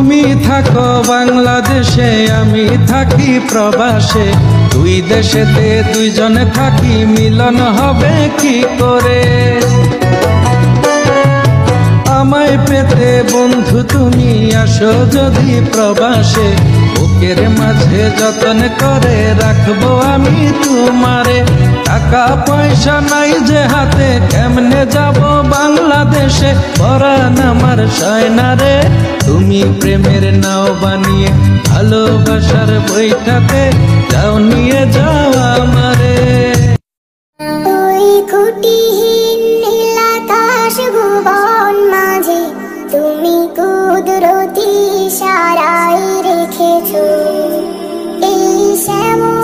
তুমি থাকো বাংলাদেশে, আমি থাকি প্রবাসে। দুই দেশেতে দুইজনে থাকি, মিলন হবে কি করে? আমায় পেতে বন্ধু তুমি আসো যদি প্রবাসে, বুকের মাঝে যতন করে রাখবো আমি তোমারে। টাকা পয়সা নাই যে হাতে, কেমনে যাব বাংলাদেশে? পরাণ আমার সয়না রে, তুমি প্রেমের নাও বানিয়ে ভালোবাসার বইটাতে যাও, নিয়ে যাও আমারে। ওই খুঁটিহীন নীল আকাশ ভুবন মাঝে তুমি কুদরতি ইশারায় রেখেছো এই শ্যামল